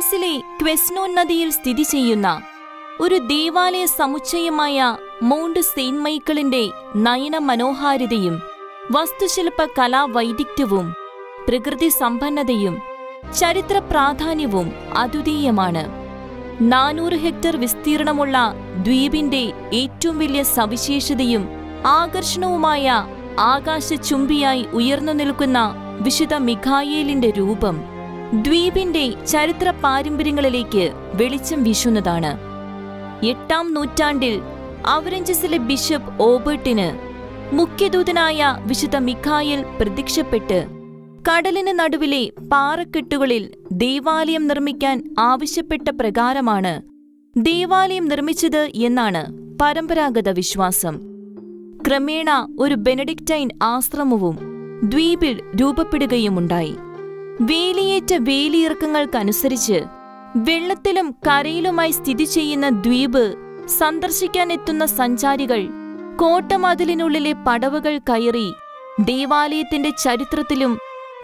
ഫ്രാൻസിലെ ക്വെസ്നോൻ നദിയിൽ സ്ഥിതി ചെയ്യുന്ന ഒരു ദേവാലയ സമുച്ചയമായ മൗണ്ട് സെയിന്റ് മൈക്കിളിന്റെ നയന മനോഹാരിതയും വസ്തുശില്പ കലാവൈദഗ്ധ്യവും പ്രകൃതി സമ്പന്നതയും ചരിത്ര പ്രാധാന്യവും അദ്വിതീയമാണ്. 400 ഹെക്ടർ വിസ്തീർണമുള്ള ദ്വീപിന്റെ ഏറ്റവും വലിയ സവിശേഷതയും ആകർഷണവുമായ ആകാശചുംബിയായി ഉയർന്നു നിൽക്കുന്ന വിശുദ്ധ മിഖായേലിന്റെ രൂപം ദ്വീപിന്റെ ചരിത്ര പാരമ്പര്യങ്ങളിലേക്ക് വെളിച്ചം വീശുന്നതാണ്. 8-ാം നൂറ്റാണ്ടിൽ അവറഞ്ചസിലെ ബിഷപ്പ് ഓബർട്ടിന് മുഖ്യദൂതനായ വിശുദ്ധ മിഖായേൽ പ്രത്യക്ഷപ്പെട്ട് കടലിന് നടുവിലെ പാറക്കെട്ടുകളിൽ ദേവാലയം നിർമ്മിക്കാൻ ആവശ്യപ്പെട്ട പ്രകാരമാണ് ദേവാലയം നിർമ്മിച്ചത് എന്നാണ് പരമ്പരാഗത വിശ്വാസം. ക്രമേണ ഒരു ബെനഡിക്റ്റൈൻ ആശ്രമവും ദ്വീപിൽ രൂപപ്പെടുകയുമുണ്ടായി. വേലിയേറ്റ വേലിയിറക്കങ്ങൾക്കനുസരിച്ച് വെള്ളത്തിലും കരയിലുമായി സ്ഥിതി ചെയ്യുന്ന ദ്വീപ് സന്ദർശിക്കാനെത്തുന്ന സഞ്ചാരികൾ കോട്ടമതിലിനുള്ളിലെ പടവുകൾ കയറി ദേവാലയത്തിന്റെ ചരിത്രത്തിലും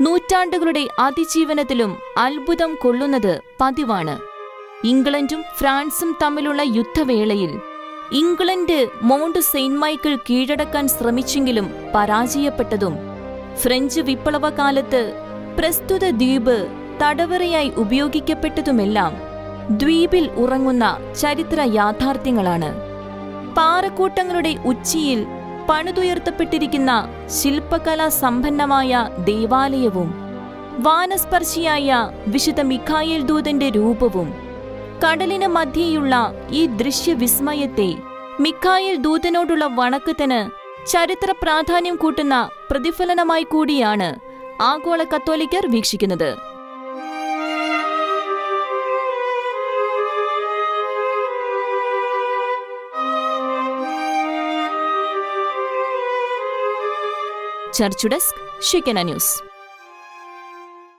നൂറ്റാണ്ടുകളുടെ അതിജീവനത്തിലും അത്ഭുതം കൊള്ളുന്നത് പതിവാണ്. ഇംഗ്ലണ്ടും ഫ്രാൻസും തമ്മിലുള്ള യുദ്ധവേളയിൽ ഇംഗ്ലണ്ട് മൗണ്ട് സെയിന്റ് മൈക്കിൾ കീഴടക്കാൻ ശ്രമിച്ചെങ്കിലും പരാജയപ്പെട്ടതും ഫ്രഞ്ച് വിപ്ലവകാലത്ത് പ്രസ്തുത ദ്വീപ് തടവറയായി ഉപയോഗിക്കപ്പെട്ടതുമെല്ലാം ദ്വീപിൽ ഉറങ്ങുന്ന ചരിത്ര യാഥാർത്ഥ്യങ്ങളാണ്. പാറക്കൂട്ടങ്ങളുടെ ഉച്ചിയിൽ പണിതുയർത്തപ്പെട്ടിരിക്കുന്ന ശില്പകലാ സമ്പന്നമായ ദേവാലയവും വാനസ്പർശിയായ വിശുദ്ധ മിഖായേൽ ദൂതന്റെ രൂപവും കടലിന് മധ്യേയുള്ള ഈ ദൃശ്യവിസ്മയത്തെ മിഖായേൽ ദൂതനോടുള്ള വണക്കത്തിന് ചരിത്ര പ്രാധാന്യം കൂട്ടുന്ന പ്രതിഫലനമായി കൂടിയാണ് ആഗോള കത്തോലിക്കർ വീക്ഷിക്കുന്നത്. Church desk, ഷെക്കന news.